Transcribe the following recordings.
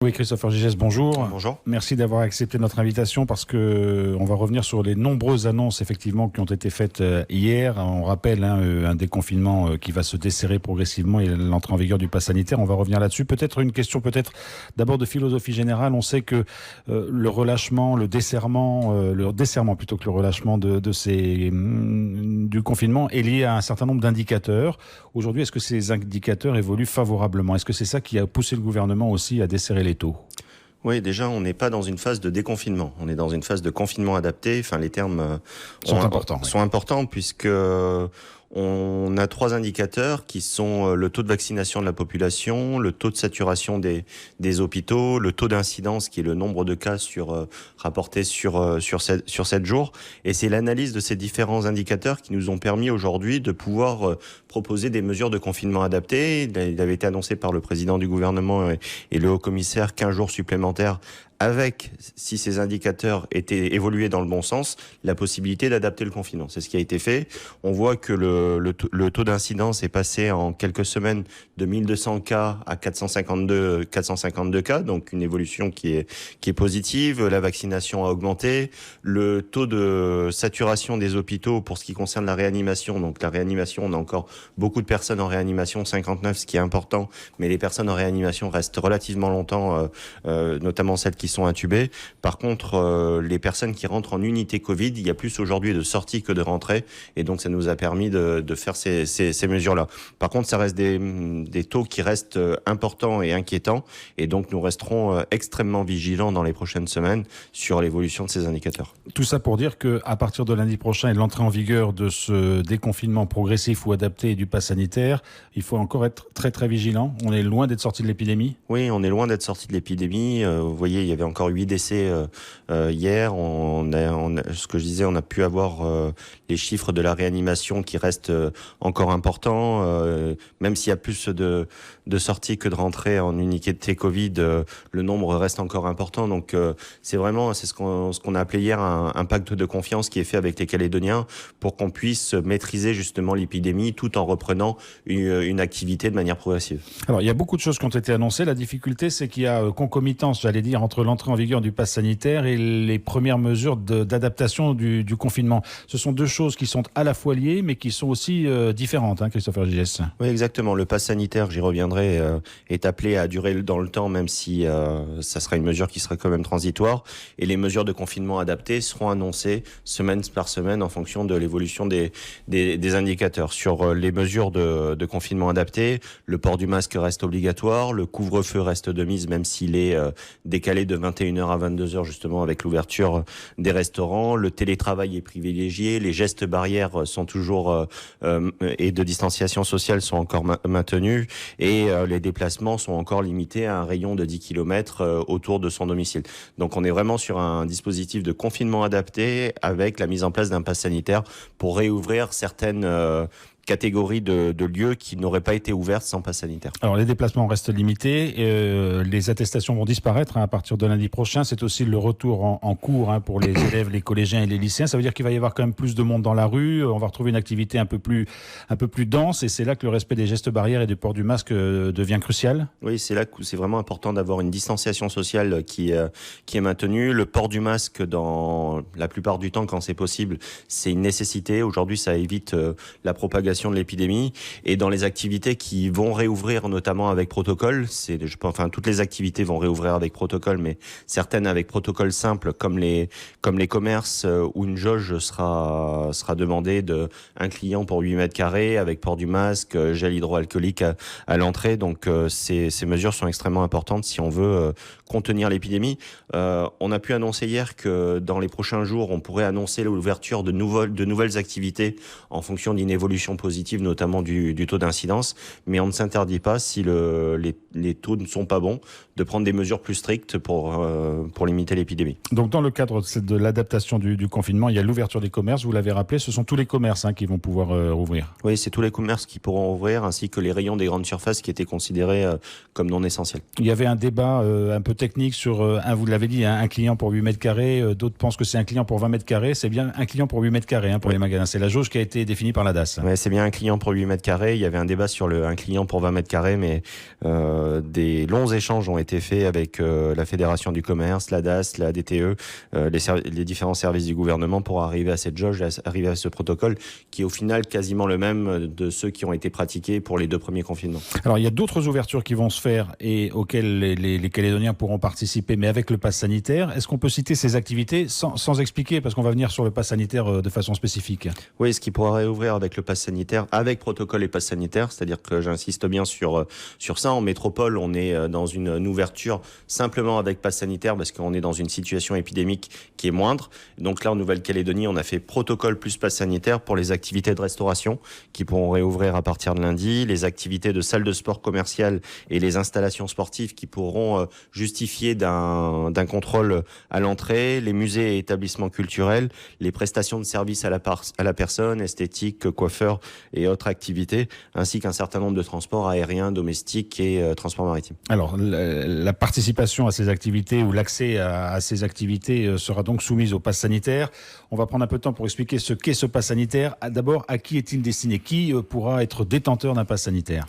Oui, Christopher Gigès, bonjour. Bonjour. Merci d'avoir accepté notre invitation parce que on va revenir sur les nombreuses annonces effectivement qui ont été faites hier. On rappelle un déconfinement qui va se desserrer progressivement et l'entrée en vigueur du pass sanitaire. On va revenir là-dessus. Peut-être une question, d'abord de philosophie générale. On sait que le relâchement, le desserrement plutôt que le relâchement du confinement est lié à un certain nombre d'indicateurs. Aujourd'hui, est-ce que ces indicateurs évoluent favorablement? Est-ce que c'est ça qui a poussé le gouvernement aussi à desserrer les taux? Oui, déjà, on n'est pas dans une phase de déconfinement. On est dans une phase de confinement adapté. Enfin, les termes sont importants. Sont importants puisque on a 3 indicateurs qui sont le taux de vaccination de la population, le taux de saturation des hôpitaux, le taux d'incidence qui est le nombre de cas rapportés sur 7 jours. Et c'est l'analyse de ces différents indicateurs qui nous ont permis aujourd'hui de pouvoir proposer des mesures de confinement adaptées. Il avait été annoncé par le président du gouvernement et le haut-commissaire 15 jours supplémentaires avec, si ces indicateurs étaient évolués dans le bon sens, la possibilité d'adapter le confinement. C'est ce qui a été fait. On voit que le taux d'incidence est passé en quelques semaines de 1200 cas à 452 cas, donc une évolution qui est positive. La vaccination a augmenté. Le taux de saturation des hôpitaux pour ce qui concerne la réanimation, donc la réanimation, on a encore beaucoup de personnes en réanimation, 59, ce qui est important, mais les personnes en réanimation restent relativement longtemps, notamment celles qui sont intubés. Par contre, les personnes qui rentrent en unité Covid, il y a plus aujourd'hui de sorties que de rentrées, et donc ça nous a permis de faire ces mesures-là. Par contre, ça reste des taux qui restent importants et inquiétants, et donc nous resterons extrêmement vigilants dans les prochaines semaines sur l'évolution de ces indicateurs. Tout ça pour dire qu'à partir de lundi prochain et de l'entrée en vigueur de ce déconfinement progressif ou adapté du pass sanitaire, il faut encore être très très vigilant. On est loin d'être sorti de l'épidémie. Oui, on est loin d'être sorti de l'épidémie. Vous voyez, il y avait encore 8 décès hier. Ce que je disais, on a pu avoir les chiffres de la réanimation qui restent encore importants. Même s'il y a plus de sorties que de rentrées en unité Covid, le nombre reste encore important. Donc c'est ce qu'on a appelé hier un pacte de confiance qui est fait avec les Calédoniens pour qu'on puisse maîtriser justement l'épidémie tout en reprenant une activité de manière progressive. Alors il y a beaucoup de choses qui ont été annoncées. La difficulté, c'est qu'il y a concomitance, j'allais dire, entre l'entrée en vigueur du pass sanitaire et les premières mesures d'adaptation du confinement. Ce sont deux choses qui sont à la fois liées, mais qui sont aussi différentes, hein, Christopher Gigès. Oui, exactement. Le pass sanitaire, j'y reviendrai, est appelé à durer dans le temps, même si ça sera une mesure qui sera quand même transitoire. Et les mesures de confinement adaptées seront annoncées semaine par semaine en fonction de l'évolution des indicateurs. Sur les mesures de confinement adapté, le port du masque reste obligatoire, le couvre-feu reste de mise, même s'il est décalé de 21h à 22h justement avec l'ouverture des restaurants. Le télétravail est privilégié, les gestes barrières sont toujours et de distanciation sociale sont encore maintenus et les déplacements sont encore limités à un rayon de 10 km autour de son domicile. Donc on est vraiment sur un dispositif de confinement adapté avec la mise en place d'un pass sanitaire pour réouvrir certaines catégories de lieux qui n'auraient pas été ouvertes sans pass sanitaire. Alors les déplacements restent limités, les attestations vont disparaître à partir de lundi prochain. C'est aussi le retour en cours pour les élèves, les collégiens et les lycéens. Ça veut dire qu'il va y avoir quand même plus de monde dans la rue. On va retrouver une activité un peu plus dense, et c'est là que le respect des gestes barrières et du port du masque devient crucial. Oui, c'est là que c'est vraiment important d'avoir une distanciation sociale qui est maintenue. Le port du masque, dans la plupart du temps, quand c'est possible, c'est une nécessité. Aujourd'hui, ça évite la propagation de l'épidémie, et dans les activités qui vont réouvrir notamment avec protocole, toutes les activités vont réouvrir avec protocole, mais certaines avec protocole simple comme les commerces où une jauge sera demandée de un client pour 8 mètres carrés avec port du masque, gel hydroalcoolique à l'entrée. Donc ces mesures sont extrêmement importantes si on veut contenir l'épidémie. On a pu annoncer hier que dans les prochains jours, on pourrait annoncer l'ouverture de nouvelles activités en fonction d'une évolution positive, notamment du taux d'incidence, mais on ne s'interdit pas, si les taux ne sont pas bons, de prendre des mesures plus strictes pour limiter l'épidémie. Donc dans le cadre de l'adaptation du confinement, il y a l'ouverture des commerces, vous l'avez rappelé, ce sont tous les commerces qui vont pouvoir rouvrir. Oui, c'est tous les commerces qui pourront ouvrir, ainsi que les rayons des grandes surfaces qui étaient considérés comme non essentiels. Il y avait un débat un peu technique sur, vous l'avez dit, un client pour 8 mètres carrés, d'autres pensent que c'est un client pour 20 mètres carrés, c'est bien un client pour 8 mètres carrés pour les magasins, c'est la jauge qui a été définie par la DAS. Ouais, c'est bien bien un client pour 8 mètres carrés. Il y avait un débat sur un client pour 20 mètres carrés, mais des longs échanges ont été faits avec la Fédération du commerce, la DAS, la DTE, les différents services du gouvernement pour arriver à cette jauge, arriver à ce protocole qui est au final quasiment le même de ceux qui ont été pratiqués pour les 2 premiers confinements. Alors il y a d'autres ouvertures qui vont se faire et auxquelles les Calédoniens pourront participer, mais avec le pass sanitaire. Est-ce qu'on peut citer ces activités sans expliquer, parce qu'on va venir sur le pass sanitaire de façon spécifique? Oui, ce qui pourra réouvrir avec le pass sanitaire, avec protocole et pass sanitaire, c'est-à-dire que j'insiste bien sur ça. En métropole, on est dans une ouverture simplement avec pass sanitaire parce qu'on est dans une situation épidémique qui est moindre. Donc là, en Nouvelle-Calédonie, on a fait protocole plus pass sanitaire pour les activités de restauration qui pourront réouvrir à partir de lundi, les activités de salles de sport commerciales et les installations sportives qui pourront justifier d'un contrôle à l'entrée, les musées et établissements culturels, les prestations de services à la personne, esthétique, coiffeur et autres activités, ainsi qu'un certain nombre de transports aériens, domestiques et transports maritimes. Alors, la participation à ces activités ou l'accès à ces activités sera donc soumise au pass sanitaire. On va prendre un peu de temps pour expliquer ce qu'est ce pass sanitaire. D'abord, à qui est-il destiné? Qui pourra être détenteur d'un pass sanitaire?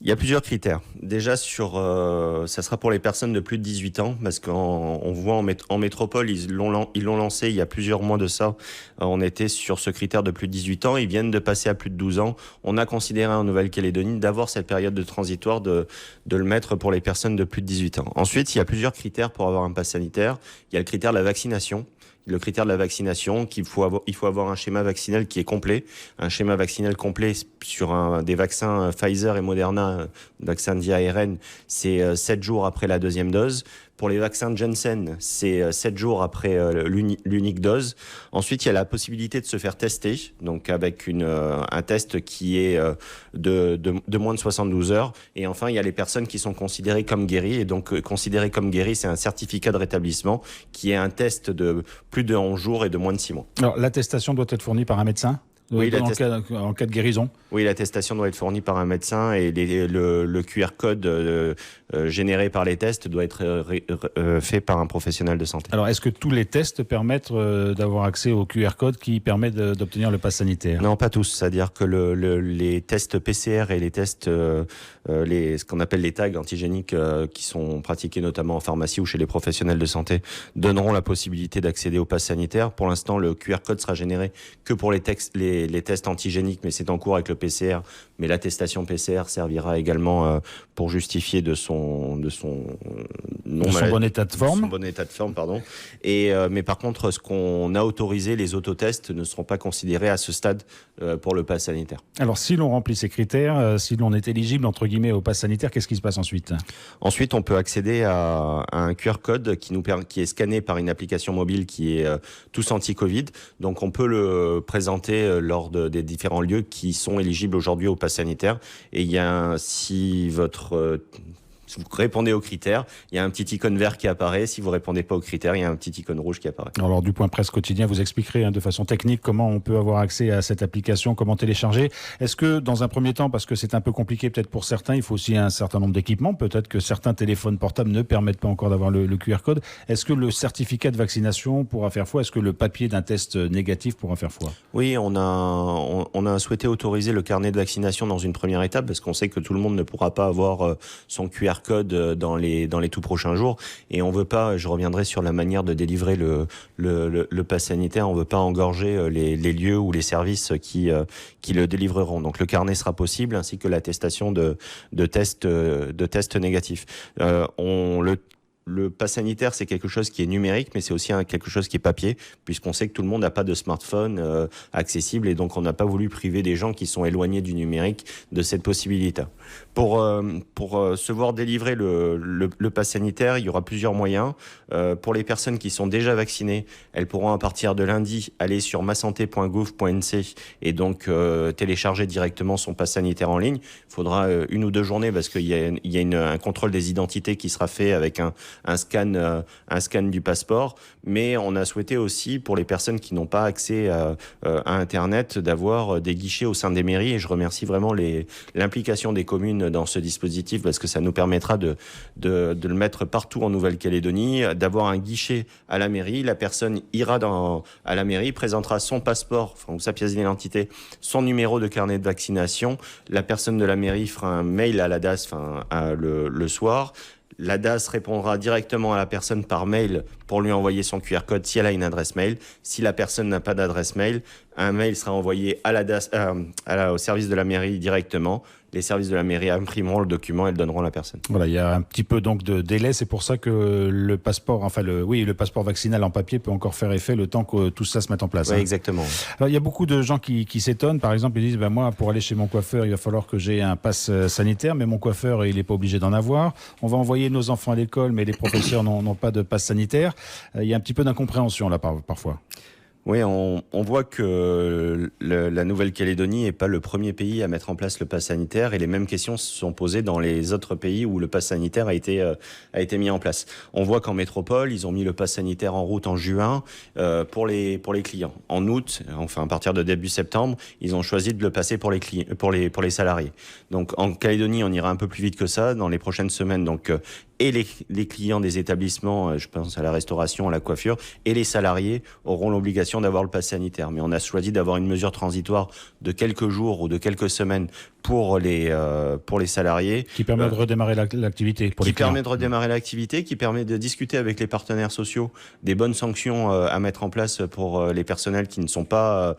Il y a plusieurs critères. Déjà, ça sera pour les personnes de plus de 18 ans, parce qu'on voit en métropole, ils l'ont lancé il y a plusieurs mois de ça. On était sur ce critère de plus de 18 ans. Ils viennent de passer à plus de 12 ans. On a considéré en Nouvelle-Calédonie d'avoir cette période de transitoire de le mettre pour les personnes de plus de 18 ans. Ensuite, il y a plusieurs critères pour avoir un pass sanitaire. Il y a le critère de la vaccination. Le critère de la vaccination, il faut avoir un schéma vaccinal qui est complet. Un schéma vaccinal complet sur des vaccins Pfizer et Moderna, vaccins d'ARN, c'est 7 jours après la 2e dose. Pour les vaccins de Janssen, c'est 7 jours après l'unique dose. Ensuite, il y a la possibilité de se faire tester, donc avec un test qui est de moins de 72 heures. Et enfin, il y a les personnes qui sont considérées comme guéries. Et donc, considérées comme guéries, c'est un certificat de rétablissement qui est un test de plus de 11 jours et de moins de 6 mois. Alors, l'attestation doit être fournie par un médecin? Oui, en cas de guérison. Oui, l'attestation doit être fournie par un médecin et le QR code généré par les tests doit être fait par un professionnel de santé. Alors, est-ce que tous les tests permettent d'avoir accès au QR code qui permet d'obtenir le pass sanitaire? Non, pas tous. C'est-à-dire que les tests PCR et les tests, ce qu'on appelle les tags antigéniques qui sont pratiqués notamment en pharmacie ou chez les professionnels de santé, donneront la possibilité d'accéder au pass sanitaire. Pour l'instant, le QR code sera généré que pour les tests antigéniques, mais c'est en cours avec le PCR. Mais l'attestation PCR servira également pour justifier de son bon état de forme. Son bon état de forme, pardon. Mais par contre, ce qu'on a autorisé, les autotests ne seront pas considérés à ce stade pour le pass sanitaire. Alors, si l'on remplit ces critères, si l'on est éligible entre guillemets au pass sanitaire, qu'est-ce qui se passe ensuite? Ensuite, on peut accéder à un QR code qui est scanné par une application mobile qui est tous anti-Covid. Donc, on peut le présenter lors des différents lieux qui sont éligibles aujourd'hui au pass sanitaire. Et si vous répondez aux critères, il y a un petit icône vert qui apparaît. Si vous répondez pas aux critères, il y a un petit icône rouge qui apparaît. Alors, du point presse quotidien, vous expliquerez de façon technique comment on peut avoir accès à cette application, comment télécharger. Est-ce que, dans un premier temps, parce que c'est un peu compliqué peut-être pour certains, il faut aussi un certain nombre d'équipements. Peut-être que certains téléphones portables ne permettent pas encore d'avoir le QR code. Est-ce que le certificat de vaccination pourra faire foi? Est-ce que le papier d'un test négatif pourra faire foi? Oui, on a souhaité autoriser le carnet de vaccination dans une première étape parce qu'on sait que tout le monde ne pourra pas avoir son QR code dans les tout prochains jours, et on veut pas, je reviendrai sur la manière de délivrer le pass sanitaire, on veut pas engorger les lieux ou les services qui le délivreront. Donc le carnet sera possible, ainsi que l'attestation de tests négatifs. Le pass sanitaire, c'est quelque chose qui est numérique, mais c'est aussi quelque chose qui est papier, puisqu'on sait que tout le monde n'a pas de smartphone accessible, et donc on n'a pas voulu priver des gens qui sont éloignés du numérique de cette possibilité. Pour se voir délivrer le pass sanitaire, il y aura plusieurs moyens. Pour les personnes qui sont déjà vaccinées, elles pourront à partir de lundi aller sur masanté.gouv.nc et donc télécharger directement son pass sanitaire en ligne. Il faudra 1 ou 2 journées parce qu'il y a un contrôle des identités qui sera fait avec un scan du passeport. Mais on a souhaité aussi, pour les personnes qui n'ont pas accès à Internet, d'avoir des guichets au sein des mairies. Et je remercie vraiment l'implication des communes dans ce dispositif, parce que ça nous permettra de le mettre partout en Nouvelle-Calédonie, d'avoir un guichet à la mairie. La personne ira à la mairie, présentera son passeport, ou sa pièce d'identité, son numéro de carnet de vaccination. La personne de la mairie fera un mail à la DAS le soir. La DAS répondra directement à la personne par mail pour lui envoyer son QR code si elle a une adresse mail. Si la personne n'a pas d'adresse mail, un mail sera envoyé à la DAS, au service de la mairie directement. Les services de la mairie imprimeront le document et le donneront à la personne. Voilà, il y a un petit peu donc de délai. C'est pour ça que le passeport, le passeport vaccinal en papier peut encore faire effet le temps que tout ça se mette en place. Oui, exactement. Alors, il y a beaucoup de gens qui s'étonnent. Par exemple, ils disent, moi, pour aller chez mon coiffeur, il va falloir que j'ai un pass sanitaire, mais mon coiffeur, il n'est pas obligé d'en avoir. On va envoyer nos enfants à l'école, mais les professeurs n'ont pas de pass sanitaire. Il y a un petit peu d'incompréhension là parfois. Oui, on voit que la Nouvelle-Calédonie n'est pas le premier pays à mettre en place le pass sanitaire, et les mêmes questions se sont posées dans les autres pays où le pass sanitaire a été mis en place. On voit qu'en métropole, ils ont mis le pass sanitaire en route en juin pour les clients. En août, à partir de début septembre, ils ont choisi de le passer pour les salariés. Donc en Calédonie, on ira un peu plus vite que ça dans les prochaines semaines. Donc et les clients des établissements, je pense à la restauration, à la coiffure, et les salariés auront l'obligation d'avoir le pass sanitaire. Mais on a choisi d'avoir une mesure transitoire de quelques jours ou de quelques semaines pour les salariés. Qui permet de redémarrer l'activité pour les clients. Qui permet de redémarrer l'activité, qui permet de discuter avec les partenaires sociaux des bonnes sanctions à mettre en place pour les personnels qui ne sont pas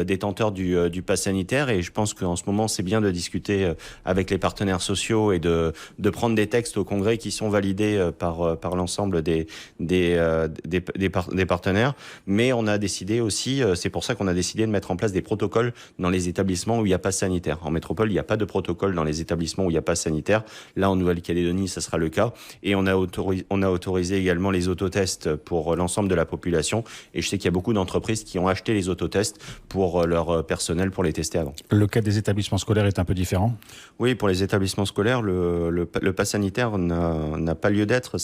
détenteurs du pass sanitaire. Et je pense qu'en ce moment, c'est bien de discuter avec les partenaires sociaux et de prendre des textes au Congrès qui sont validés par l'ensemble des partenaires. Mais on a décidé aussi, c'est pour ça qu'on a décidé de mettre en place des protocoles dans les établissements où il n'y a pas sanitaire. En métropole, il n'y a pas de protocole dans les établissements où il n'y a pas sanitaire. Là, en Nouvelle-Calédonie, ça sera le cas. Et on a autorisé également les autotests pour l'ensemble de la population. Et je sais qu'il y a beaucoup d'entreprises qui ont acheté les autotests pour leur personnel pour les tester avant. Le cas des établissements scolaires est un peu différent? Oui, pour les établissements scolaires, le pass sanitaire n'a pas lieu d'être.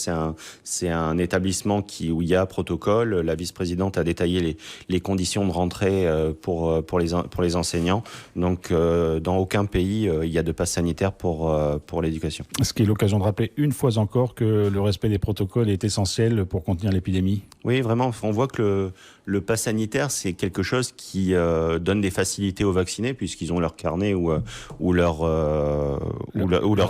C'est un établissement où il y a protocole. La vice-présidente a détaillé les conditions de rentrée pour les enseignants. Donc, dans aucun pays, il y a de pass sanitaire pour l'éducation. Ce qui est l'occasion de rappeler une fois encore que le respect des protocoles est essentiel pour contenir l'épidémie. Oui, vraiment. On voit que le pass sanitaire, c'est quelque chose qui donne des facilités aux vaccinés, puisqu'ils ont leur carnet ou leur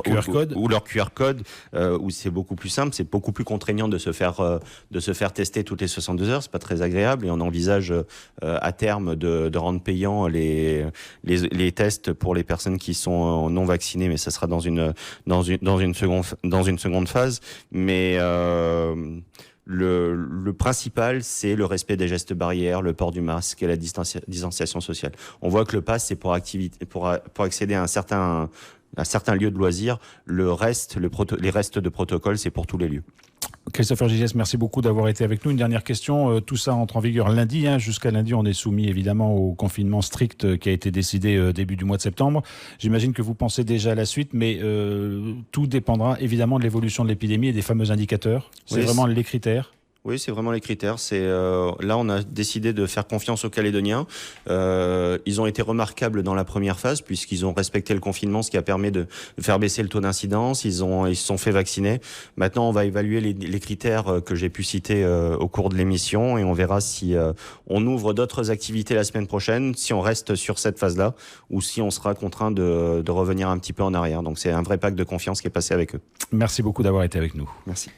QR code, où c'est beaucoup plus simple, c'est beaucoup plus contraignant de se faire tester toutes les 62 heures. C'est pas très agréable, et on envisage à terme de rendre payants les tests pour les personnes qui sont non vaccinées, mais ça sera dans une seconde phase. Mais le principal, c'est le respect des gestes barrières, le port du masque et la distanciation sociale. On voit que le pass, c'est pour accéder à un certain lieu de loisirs. Les restes de protocole, c'est pour tous les lieux. Christopher Gigès, merci beaucoup d'avoir été avec nous. Une dernière question. Tout ça entre en vigueur lundi. Jusqu'à lundi, on est soumis évidemment au confinement strict qui a été décidé début du mois de septembre. J'imagine que vous pensez déjà à la suite, mais tout dépendra évidemment de l'évolution de l'épidémie et des fameux indicateurs. C'est vraiment les critères. Oui, c'est vraiment les critères. Là, on a décidé de faire confiance aux Calédoniens. Ils ont été remarquables dans la première phase, puisqu'ils ont respecté le confinement, ce qui a permis de faire baisser le taux d'incidence. Ils se sont fait vacciner. Maintenant, on va évaluer les critères que j'ai pu citer au cours de l'émission, et on verra si on ouvre d'autres activités la semaine prochaine, si on reste sur cette phase-là, ou si on sera contraint de revenir un petit peu en arrière. Donc, c'est un vrai pacte de confiance qui est passé avec eux. Merci beaucoup d'avoir été avec nous. Merci.